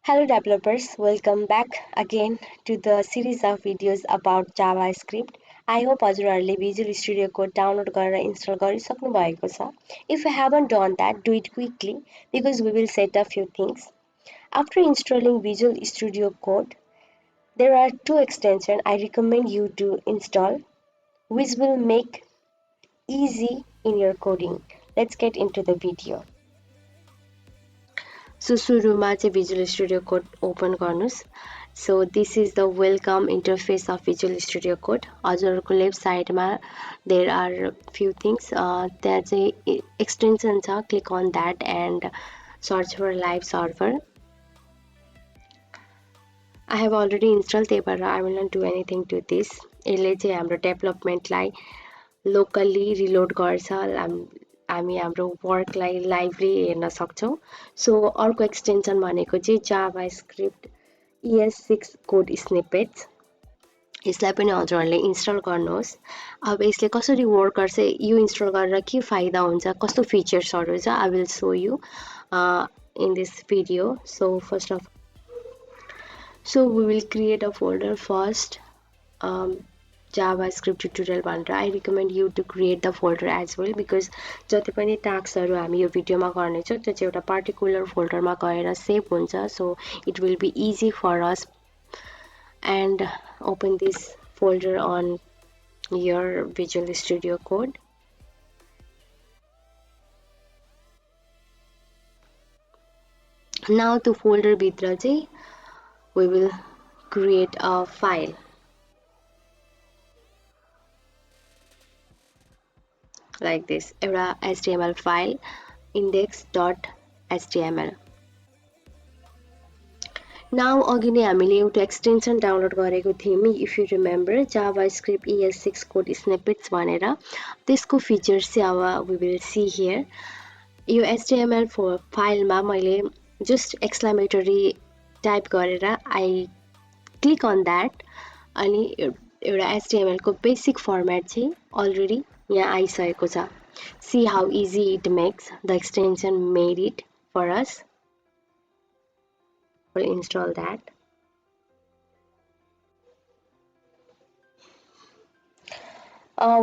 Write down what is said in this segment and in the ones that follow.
Hello developers, welcome back again to the series of videos about JavaScript. I hope हजुरहरूले Visual Studio Code download गरेर install गरिसक्नु भएको छ. If you haven't done that, do it quickly because we will set a few things. After installing Visual Studio Code, there are two extensions I recommend you to install which will make easy in your coding. Let's get into the video. So सुरुमा चाहिँ Visual Studio Code open गर्नुस्. So this is the welcome interface of Visual Studio Code. हजुरको left side मा there are few things. त्यहाँ चाहिँ extension छ. Click on that and search for live server. I have already installed त्यही भएर I will not do anything to this. यसले चाहिँ हाम्रो डेभलपमेन्टलाई लोकली रिलोड गर्छ. हामी हाम्रो वर्कलाई लाइभली हेर्न सक्छौं. सो अर्को एक्सटेन्सन भनेको चाहिँ JavaScript ES6 कोड स्निपेट्स. यसलाई पनि हजुरहरूले इन्स्टल गर्नुहोस्. अब यसले कसरी वर्क गर्छ, यो इन्स्टल गरेर के फाइदा हुन्छ, कस्तो फिचर्सहरु छ, I will show you in this video. So we will create a folder first. JavaScript tutorial भनेर I recommend you to create the folder as well because जति पनि टास्कहरु हामी यो भिडियोमा गर्ने छौं त्यो चाहिँ एउटा पर्टिकुलर फोल्डरमा गएर सेभ हुन्छ. So it will be easy for us and open this folder on your Visual Studio Code. Now to folder भित्र चाहिँ we will create a file. Like this, एउटा HTML file index.html. Now अघि नै हामीले एउटा extension download गरेको थियौं. If you remember JavaScript ES6 code snippets भनेर त्यसको फिचर्स चाहिँ अब we will see here. यो HTML फाइलमा मैले just exclamatory टाइप गरेर I click on that अनि एउटा HTML को बेसिक फर्मेट चाहिँ अलरेडी यहाँ आइसकेको छ. See how easy it makes. The extension made it for us. We'll install that.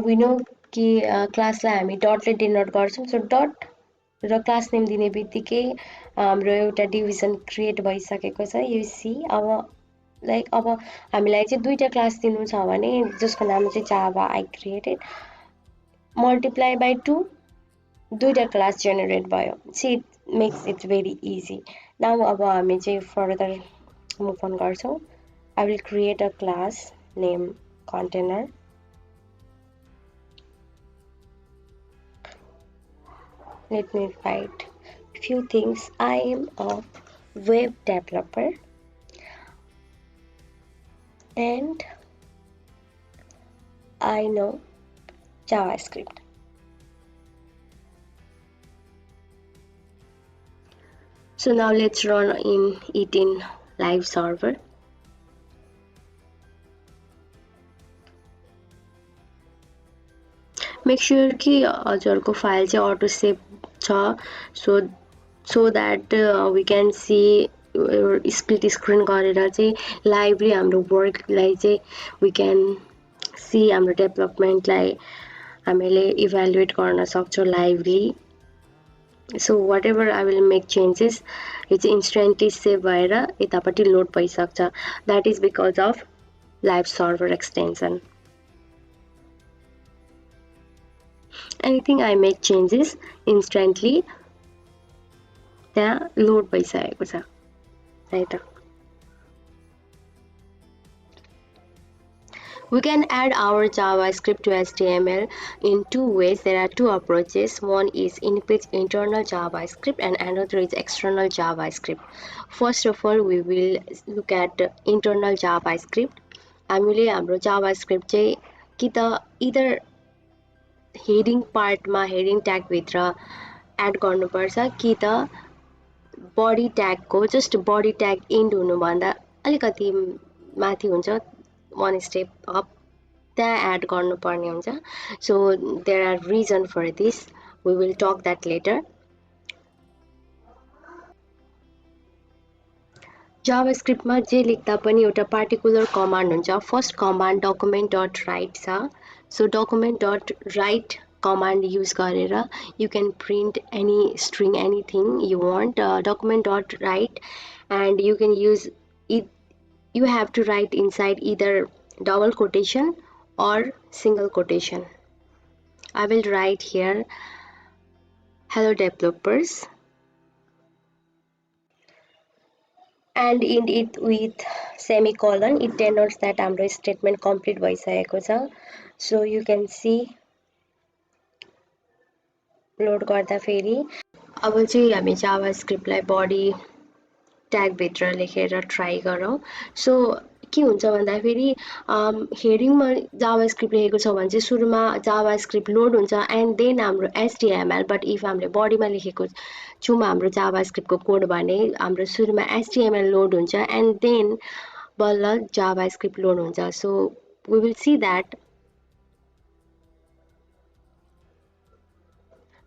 We know कि क्लासलाई हामी डटले डिनोट गर्छौं. So डट र क्लास नेम दिने बित्तिकै हाम्रो एउटा डिभिजन क्रिएट भइसकेको छ. You see अब हामीलाई चाहिँ दुईटा क्लास दिनु छ भने जसको नाम चाहिँ Java I created multiply by 2 दुईटा क्लास जेनेरेट भयो. See it makes it very easy. Now अब हामी चाहिँ further move on गर्छौं. I will create a class name container. Let me write few things. I am a web developer and I know JavaScript. So now let's run it in live server. Make sure कि हजुरको file चाहिँ auto save छ so that we can see split screen गरेर चाहिँ lively हाम्रो वर्कलाई चाहिँ we can see हाम्रो डेभलपमेन्टलाई हामीले evaluate गर्न सक्छौं lively. So whatever I will make changes, it's instantly save भएर यतापटि लोड भइसक्छ. That is because of live server extension. Anything I make changes instantly त्यहाँ लोड भइसकेको छ. Right. We can add our JavaScript to HTML in two ways. There are two approaches. One is internal JavaScript and another is external JavaScript. First of all, we will look at internal JavaScript. हामीले हाम्रो JavaScript चाहिँ कि त either heading part मा heading tag भित्र add गर्नुपर्छ कि त body tag को just body tag end हुनु भन्दा अलिकति माथि हुन्छ one step up त्यहाँ add गर्नुपर्ने हुन्छ. So there are reason for this. We will talk that later. जावास्क्रिप्टमा जे लेख्दा पनि एउटा पार्टिकुलर कमान्ड हुन्छ first command document dot write छ so document dot write command use गरेर you can print any string anything you want document dot write and you can use it you have to write inside either double quotation or single quotation. I will write here hello developers and end it with semicolon. It denotes that हाम्रो statement complete भइसकेको छ. So you can see load गर्दा फेरि अब चाहिँ हामी जावास्क्रिप्टलाई body ट्यागभित्र लेखेर try गरौँ. सो के हुन्छ भन्दाखेरि हेडिङमा जावास्क्रिप्ट लेखेको छ भने चाहिँ सुरुमा जावास्क्रिप्ट लोड हुन्छ एन्ड देन हाम्रो एचटिएमएल बट इफ हामीले बडीमा लेखेको छौँ हाम्रो जावास्क्रिप्टको कोड भने हाम्रो सुरुमा एचटिएमएल लोड हुन्छ एन्ड देन बल्ल जावास्क्रिप्ट लोड हुन्छ. So we will see that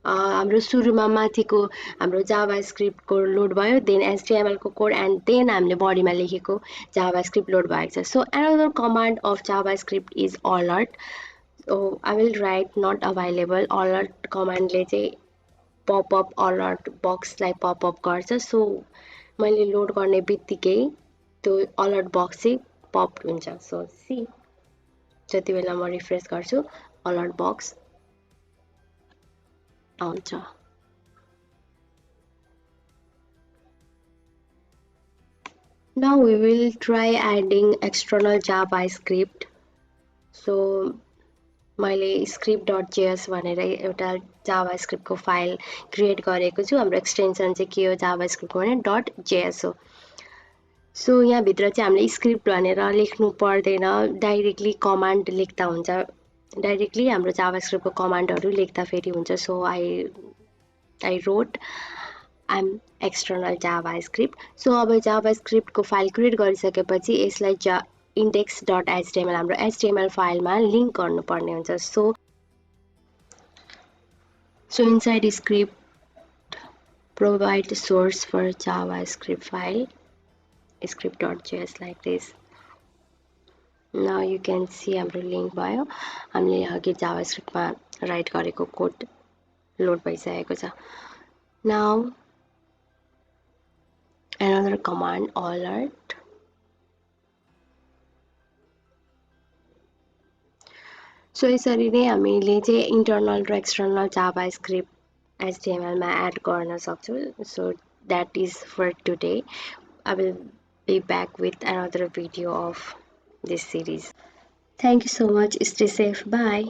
हाम्रो सुरुमा माथिको हाम्रो जावास्क्रिप्टको लोड भयो देन एचटिएमएलको कोड एन्ड देन हामीले बडीमा लेखेको जावास्क्रिप्ट लोड भएको छ. So another command of JavaScript is alert. I will write not available. Alert कमान्डले चाहिँ पपअप अलर्ट बक्सलाई पपअप गर्छ. सो मैले लोड गर्ने बित्तिकै त्यो अलर्ट बक्स चाहिँ पप हुन्छ. सो सी जति बेला म रिफ्रेस गर्छु अलर्ट बक्स आउँछ. Now we will try adding external JavaScript. So मैले script.js भनेर एउटा जावास्क्रिप्टको फाइल क्रिएट गरेको छु. हाम्रो एक्सटेन्सन चाहिँ के हो जावास्क्रिप्टको भने .js हो. सो यहाँभित्र चाहिँ हामीले स्क्रिप्ट भनेर लेख्नु पर्दैन. डाइरेक्टली कमान्ड लेख्दा हुन्छ. डाइरेक्टली हाम्रो जावास्क्रिप्टको कमान्डहरू लेख्दा फेरि हुन्छ. So I wrote I'm external JavaScript. So अब जावास्क्रिप्टको फाइल क्रिएट गरिसकेपछि यसलाई index.html हाम्रो एचटिएमएल फाइलमा लिङ्क गर्नुपर्ने हुन्छ. So inside script provide source for JavaScript file script.js like this. Now you can see हाम्रो लिङ्क भयो. हामीले अघि जावास्क्रिप्टमा राइट गरेको कोड लोड भइसकेको छ. Now another command alert. सो यसरी नै हामीले चाहिँ इन्टर्नल र एक्सटर्नल जावास्क्रिप्ट एचटिएमएलमा एड गर्न सक्छौँ. So that is for today. I will be back with another video of this series. Thank you so much. Stay safe. Bye.